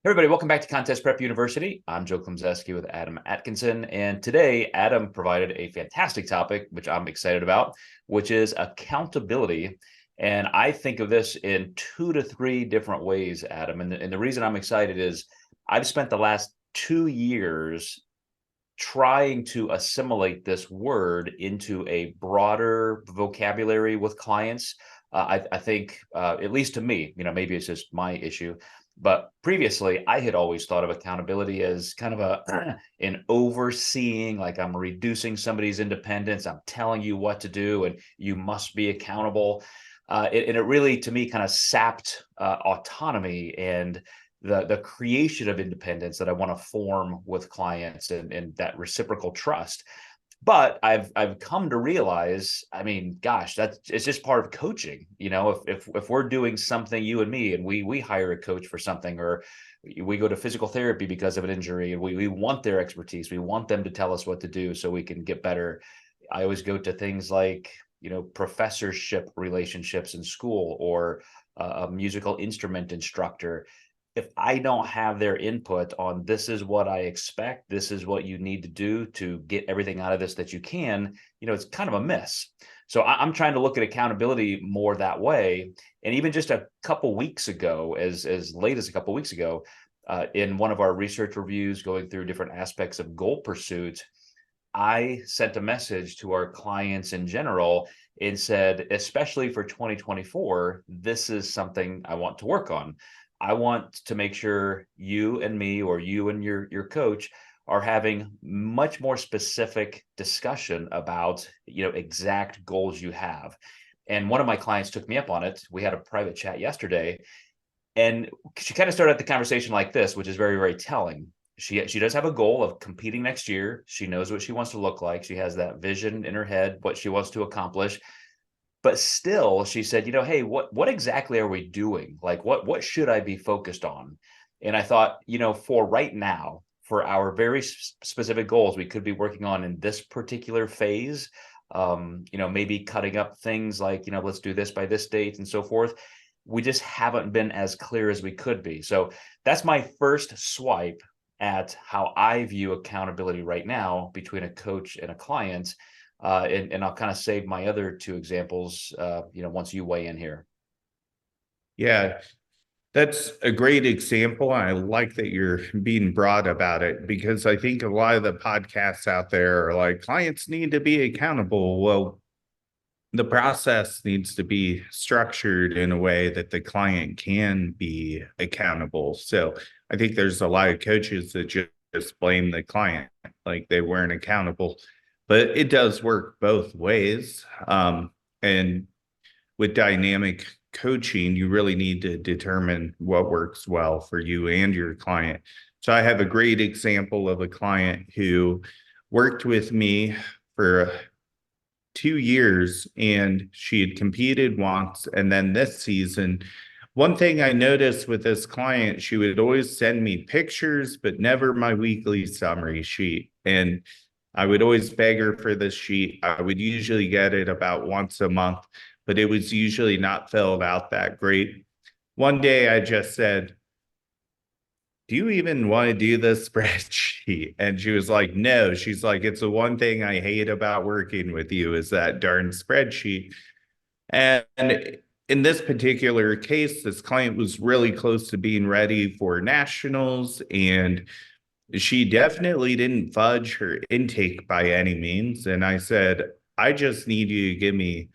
Everybody, welcome back to Contest Prep University. I'm Joe Klemczewski with Adam Atkinson, and today Adam provided a fantastic topic, which I'm excited about, which is accountability. And I think of this in 2 to 3 different ways, Adam. And the reason I'm excited is I've spent the last 2 years trying to assimilate this word into a broader vocabulary with clients. I think, at least to me, maybe it's just my issue, but previously I had always thought of accountability as kind of an overseeing, like I'm reducing somebody's independence. I'm telling you what to do, and you must be accountable. And it really, to me, kind of sapped autonomy and the creation of independence that I want to form with clients, and that reciprocal trust. But I've come to realize, I mean, gosh, it's just part of coaching. If we're doing something, you and me, and we hire a coach for something, or we go to physical therapy because of an injury, and we want their expertise. We want them to tell us what to do so we can get better. I always go to things like, professorship relationships in school, or a musical instrument instructor. If I don't have their input on this is what I expect, this is what you need to do to get everything out of this that you can, it's kind of a miss. So I'm trying to look at accountability more that way. And even just a couple weeks ago, as late as a couple weeks ago, in one of our research reviews going through different aspects of goal pursuit, I sent a message to our clients in general and said, especially for 2024, this is something I want to work on. I want to make sure you and me, or you and your coach, are having much more specific discussion about, exact goals you have. And one of my clients took me up on it. We had a private chat yesterday, and she kind of started the conversation like this, which is very, very telling. She does have a goal of competing next year. She knows what she wants to look like. She has that vision in her head, what she wants to accomplish. But still, she said, hey, what exactly are we doing? Like, what should I be focused on? And I thought, for right now, for our very specific goals we could be working on in this particular phase, maybe cutting up things like, let's do this by this date and so forth. We just haven't been as clear as we could be. So that's my first swipe at how I view accountability right now between a coach and a client. And I'll kind of save my other 2 examples, once you weigh in here. Yeah, that's a great example. I like that you're being broad about it, because I think a lot of the podcasts out there are like, clients need to be accountable. Well, the process needs to be structured in a way that the client can be accountable. So I think there's a lot of coaches that just blame the client, like they weren't accountable. But it does work both ways. And with dynamic coaching, you really need to determine what works well for you and your client. So I have a great example of a client who worked with me for 2 years, and she had competed once. And then this season, one thing I noticed with this client, she would always send me pictures, but never my weekly summary sheet. And I would always beg her for this sheet. I would usually get it about once a month, but it was usually not filled out that great. One day I just said, do you even want to do this spreadsheet? And she was like, no. She's like, it's the one thing I hate about working with you is that darn spreadsheet. And in this particular case, this client was really close to being ready for nationals, and she definitely didn't fudge her intake by any means. And I said, I just need you to give me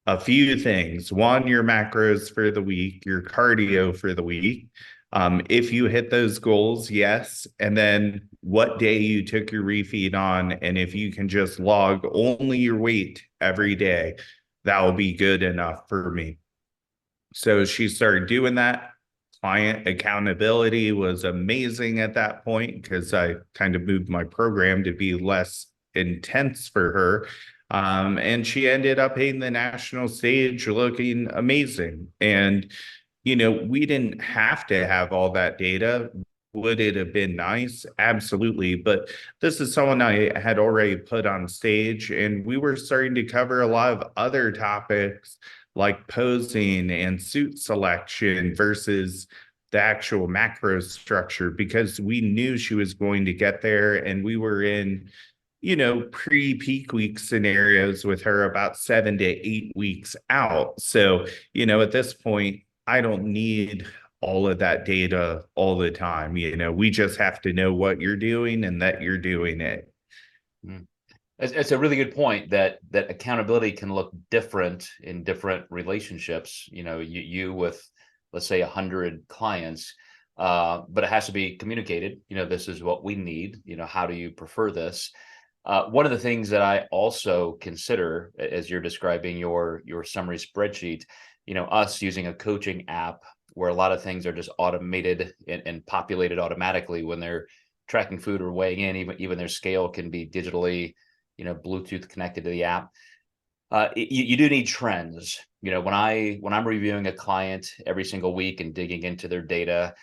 a few things. One, your macros for the week, your cardio for the week. If you hit those goals, yes. And then what day you took your refeed on. And if you can just log only your weight every day, that will be good enough for me. So she started doing that. Client accountability was amazing at that point, because I kind of moved my program to be less intense for her. And she ended up hitting the national stage looking amazing. And, we didn't have to have all that data. Would it have been nice? Absolutely. But this is someone I had already put on stage, and we were starting to cover a lot of other topics like posing and suit selection versus the actual macro structure because we knew she was going to get there, and we were in, pre-peak week scenarios with her about 7 to 8 weeks out. So, at this point, I don't need all of that data all the time. We just have to know what you're doing and that you're doing it. Mm. It's a really good point that accountability can look different in different relationships. You with, let's say, 100 clients, but it has to be communicated. This is what we need. How do you prefer this? One of the things that I also consider as you're describing your summary spreadsheet, us using a coaching app where a lot of things are just automated and populated automatically when they're tracking food or weighing in, even their scale can be digitally, Bluetooth connected to the app. You do need trends. When I'm reviewing a client every single week and digging into their data,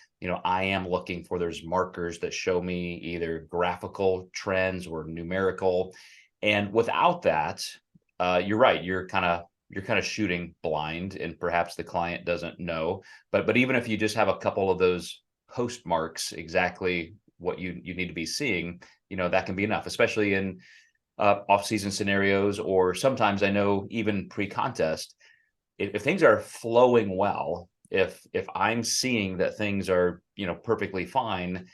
I am looking for those markers that show me either graphical trends or numerical. And without that, you're right. You're kind of shooting blind, and perhaps the client doesn't know. But even if you just have a couple of those post marks, exactly what you need to be seeing, that can be enough, especially in off-season scenarios, or sometimes I know even pre-contest, if things are flowing well, if I'm seeing that things are perfectly fine,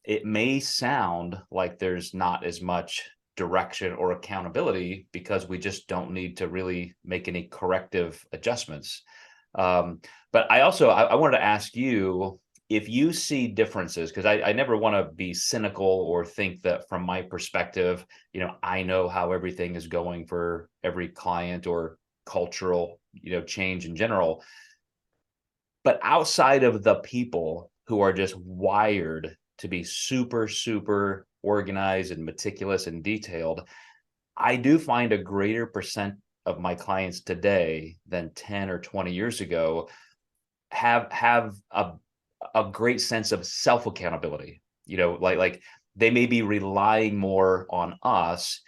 it may sound like there's not as much direction or accountability because we just don't need to really make any corrective adjustments. But I wanted to ask you if you see differences, because I never want to be cynical or think that from my perspective, I know how everything is going for every client or cultural, change in general. But outside of the people who are just wired to be super, super organized and meticulous and detailed, I do find a greater percent of my clients today than 10 or 20 years ago have a great sense of self accountability. Like they may be relying more on us,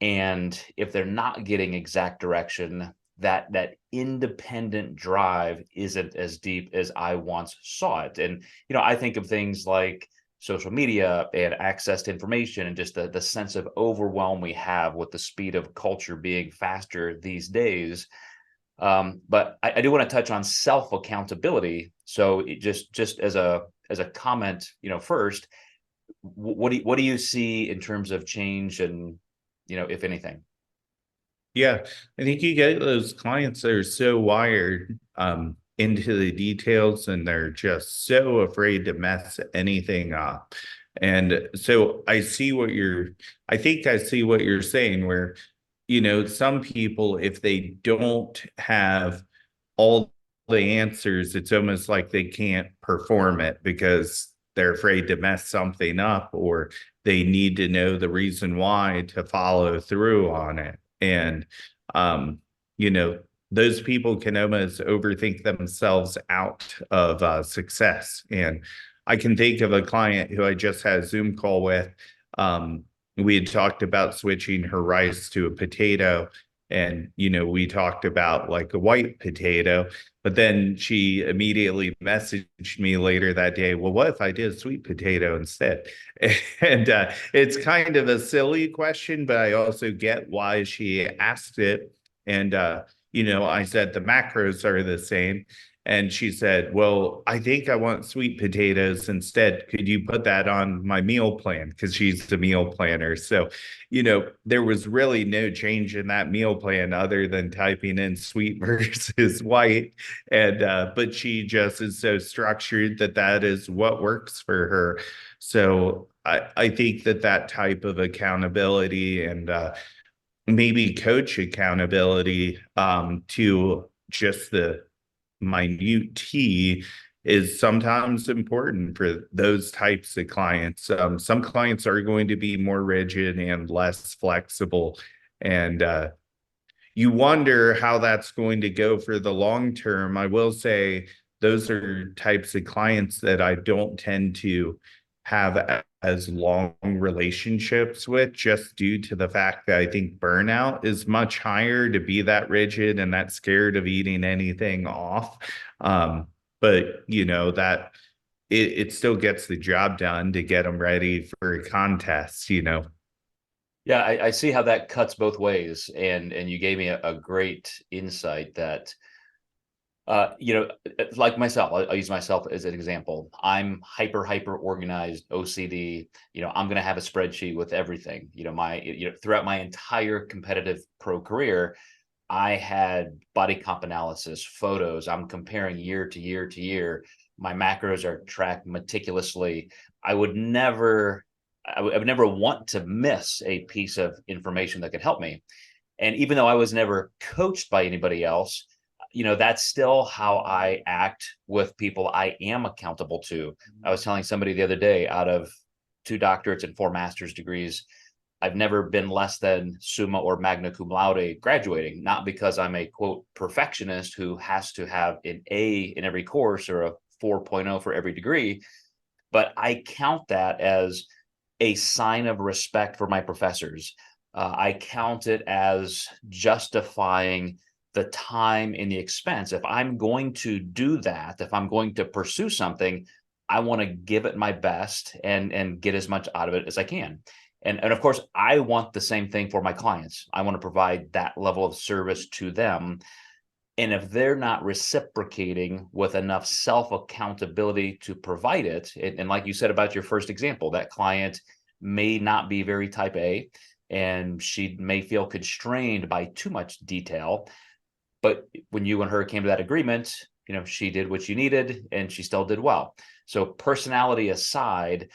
and if they're not getting exact direction, that independent drive isn't as deep as I once saw it. And I think of things like social media and access to information and just the sense of overwhelm we have with the speed of culture being faster these days. But I do want to touch on self accountability. So just as a comment, first, what do you see in terms of change, and if anything? Yeah, I think you get those clients that are so wired into the details, and they're just so afraid to mess anything up. And so I think I see what you're saying, where, some people, if they don't have all the answers, it's almost like they can't perform it because they're afraid to mess something up, or they need to know the reason why to follow through on it. And, um, you know, those people can almost overthink themselves out of success. And I can think of a client who I just had a Zoom call with. We had talked about switching her rice to a potato. And, we talked about like a white potato, but then she immediately messaged me later that day, well, what if I did a sweet potato instead? And it's kind of a silly question, but I also get why she asked it. And, I said the macros are the same. And she said, well, I think I want sweet potatoes instead. Could you put that on my meal plan? Because she's the meal planner. So, there was really no change in that meal plan other than typing in sweet versus white. And, but she just is so structured that that is what works for her. So I think that type of accountability and maybe coach accountability to just the minute T is sometimes important for those types of clients. Some clients are going to be more rigid and less flexible. And you wonder how that's going to go for the long term. I will say those are types of clients that I don't tend to have as long relationships with, just due to the fact that I think burnout is much higher to be that rigid and that scared of eating anything off. But that it still gets the job done to get them ready for a contest, you know. Yeah, I see how that cuts both ways, and you gave me a great insight that you know, like myself, I'll use myself as an example. I'm hyper organized, OCD. You know, I'm going to have a spreadsheet with everything. You know, throughout my entire competitive pro career, I had body comp analysis, photos. I'm comparing year to year to year. My macros are tracked meticulously. I would never, I would never want to miss a piece of information that could help me. And even though I was never coached by anybody else, you know, that's still how I act with people I am accountable to. I was telling somebody the other day, out of 2 doctorates and 4 master's degrees, I've never been less than summa or magna cum laude graduating, not because I'm a quote perfectionist who has to have an A in every course or a 4.0 for every degree, but I count that as a sign of respect for my professors. I count it as justifying the time and the expense. If I'm going to do that, if I'm going to pursue something, I want to give it my best and get as much out of it as I can. And of course, I want the same thing for my clients. I want to provide that level of service to them. And if they're not reciprocating with enough self-accountability to provide it, and like you said about your first example, that client may not be very type A, and she may feel constrained by too much detail. But when you and her came to that agreement, you know, she did what you needed and she still did well. So personality aside,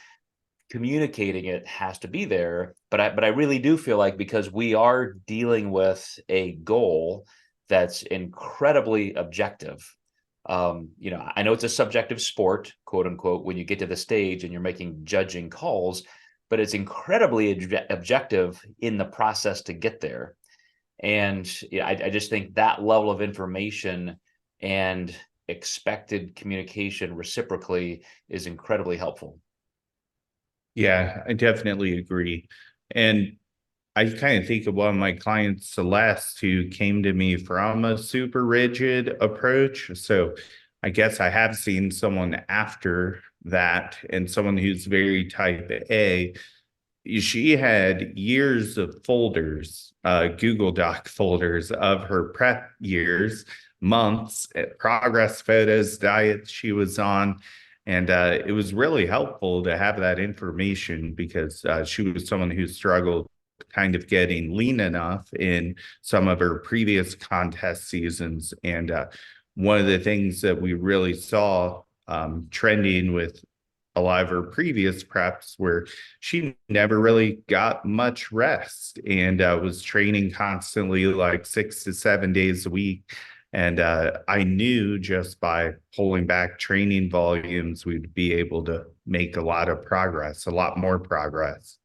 communicating it has to be there. But I really do feel like, because we are dealing with a goal that's incredibly objective. You know, I know it's a subjective sport, quote unquote, when you get to the stage and you're making judging calls, but it's incredibly objective in the process to get there. And yeah, I just think that level of information and expected communication reciprocally is incredibly helpful. Yeah, I definitely agree. And I kind of think of one of my clients, Celeste, who came to me from a super rigid approach. So I guess I have seen someone after that, and someone who's very type A. She had years of folders, Google Doc folders of her prep years, months, progress photos, diets she was on. And it was really helpful to have that information, because she was someone who struggled kind of getting lean enough in some of her previous contest seasons. And one of the things that we really saw trending with a lot of her previous preps, where she never really got much rest, and was training constantly, like 6 to 7 days a week. And I knew just by pulling back training volumes, we'd be able to make a lot of progress, a lot more progress.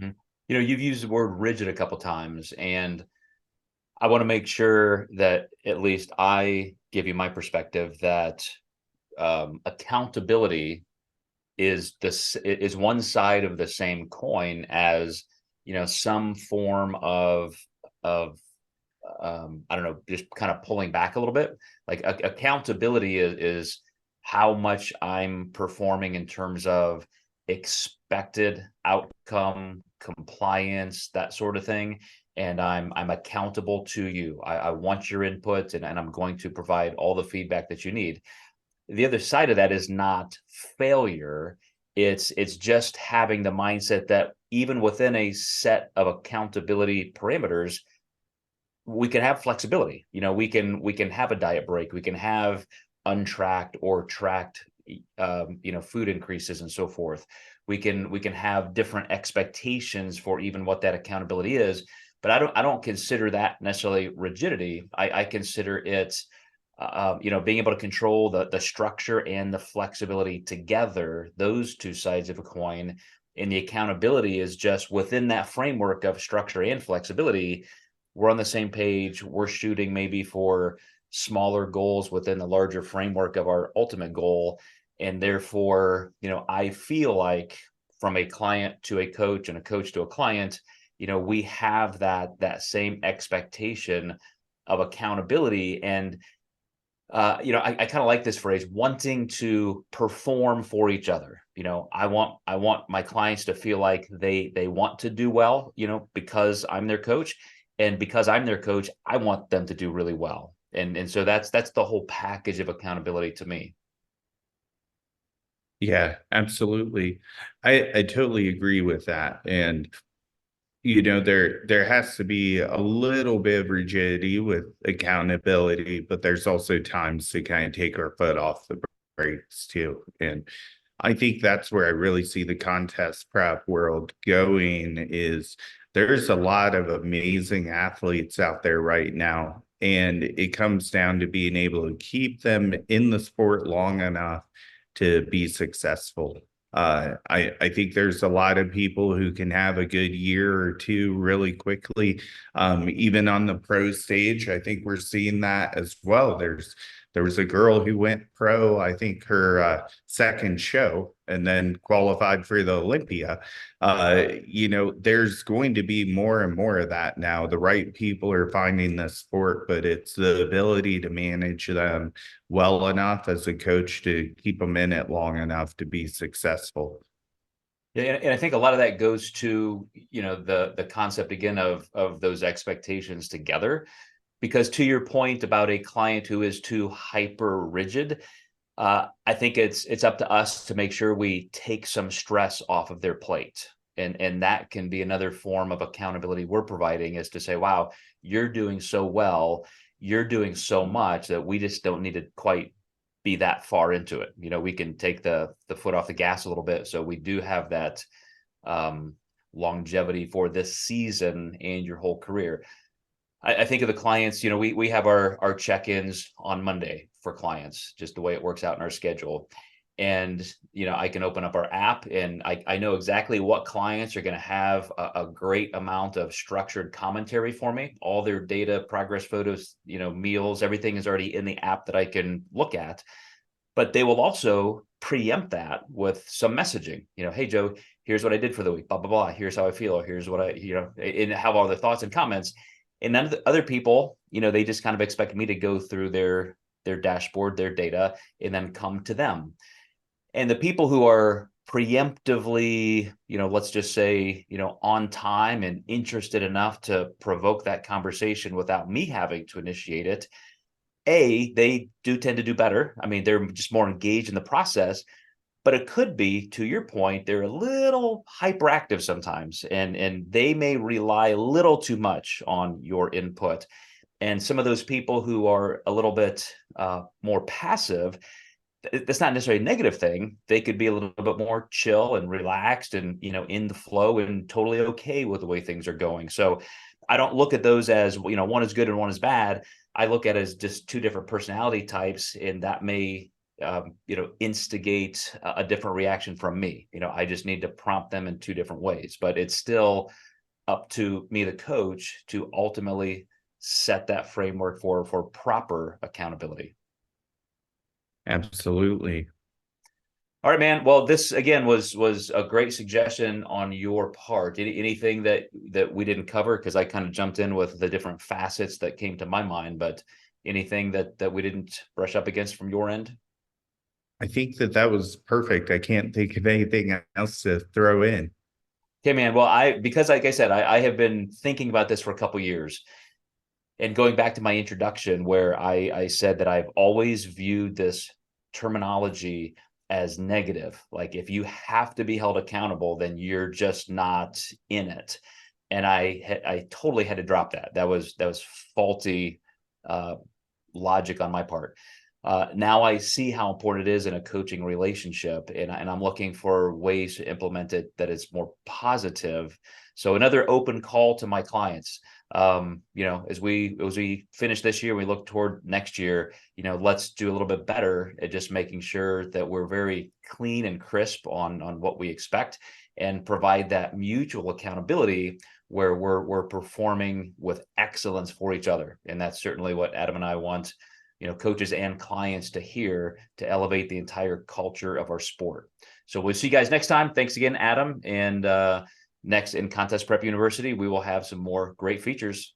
Mhm. You know, you've used the word rigid a couple times, and I want to make sure that at least I give you my perspective that accountability is one side of the same coin as, you know, some form of I don't know, just kind of pulling back a little bit. Like accountability is how much I'm performing in terms of expected outcome, compliance, that sort of thing. And I'm accountable to you. I want your input, and I'm going to provide all the feedback that you need. The other side of that is not failure. It's just having the mindset that even within a set of accountability parameters, we can have flexibility. You know, we can have a diet break, we can have untracked or tracked you know, food increases and so forth. We can have different expectations for even what that accountability is. But I don't consider that necessarily rigidity. I consider it you know, being able to control the structure and the flexibility together, those two sides of a coin. And the accountability is just within that framework of structure and flexibility. We're on the same page. We're shooting maybe for smaller goals within the larger framework of our ultimate goal. And therefore, you know, I feel like, from a client to a coach and a coach to a client, you know, we have that same expectation of accountability. And I kind of like this phrase, wanting to perform for each other. I want my clients to feel like they want to do well, because I'm their coach, and because I'm their coach, I want them to do really well. And so that's the whole package of accountability to me. Yeah, absolutely. I totally agree with that. And there has to be a little bit of rigidity with accountability, but there's also times to kind of take our foot off the brakes too. And I think that's where I really see the contest prep world going is there's a lot of amazing athletes out there right now. And it comes down to being able to keep them in the sport long enough to be successful. I think there's a lot of people who can have a good year or two really quickly. Even on the pro stage, I think we're seeing that as well. There was a girl who went pro, I think her second show, and then qualified for the Olympia. There's going to be more and more of that now. The right people are finding the sport, but it's the ability to manage them well enough as a coach to keep them in it long enough to be successful. Yeah, and I think a lot of that goes to, the concept again of those expectations together. Because to your point about a client who is too hyper rigid, I think it's up to us to make sure we take some stress off of their plate. And that can be another form of accountability we're providing, is to say, wow, you're doing so well, you're doing so much that we just don't need to quite be that far into it. We can take the foot off the gas a little bit. So we do have that longevity for this season and your whole career. I think of the clients, we have our check-ins on Monday for clients, just the way it works out in our schedule. And, I can open up our app and I know exactly what clients are going to have a great amount of structured commentary for me. All their data, progress photos, meals, everything is already in the app that I can look at. But they will also preempt that with some messaging. Hey, Joe, here's what I did for the week, blah, blah, blah. Here's how I feel. Here's what and have all the thoughts and comments. And none of the other people, they just kind of expect me to go through their dashboard, their data, and then come to them. And the people who are preemptively, let's just say, on time and interested enough to provoke that conversation without me having to initiate it, they do tend to do better. I mean, they're just more engaged in the process. But it could be, to your point, they're a little hyperactive sometimes, and they may rely a little too much on your input. And some of those people who are a little bit more passive, that's not necessarily a negative thing. They could be a little bit more chill and relaxed and, in the flow and totally okay with the way things are going. So I don't look at those as, one is good and one is bad. I look at it as just two different personality types, and that may instigate a different reaction from me. I just need to prompt them in two different ways, but it's still up to me, the coach, to ultimately set that framework for proper accountability. Absolutely. All right, man. Well, this again was a great suggestion on your part. Anything that we didn't cover, because I kind of jumped in with the different facets that came to my mind, but anything that we didn't brush up against from your end? I think that was perfect. I can't think of anything else to throw in. Okay, man. Well, because like I said, I have been thinking about this for a couple years, and going back to my introduction where I said that I've always viewed this terminology as negative. Like, if you have to be held accountable, then you're just not in it. And I totally had to drop that. That was faulty logic on my part. Now I see how important it is in a coaching relationship, and I'm looking for ways to implement it that is more positive. So another open call to my clients, as we finish this year, we look toward next year, let's do a little bit better at just making sure that we're very clean and crisp on what we expect, and provide that mutual accountability where we're performing with excellence for each other. And that's certainly what Adam and I want, coaches and clients to hear, to elevate the entire culture of our sport. So we'll see you guys next time. Thanks again, Adam. And next in Contest Prep University, we will have some more great features.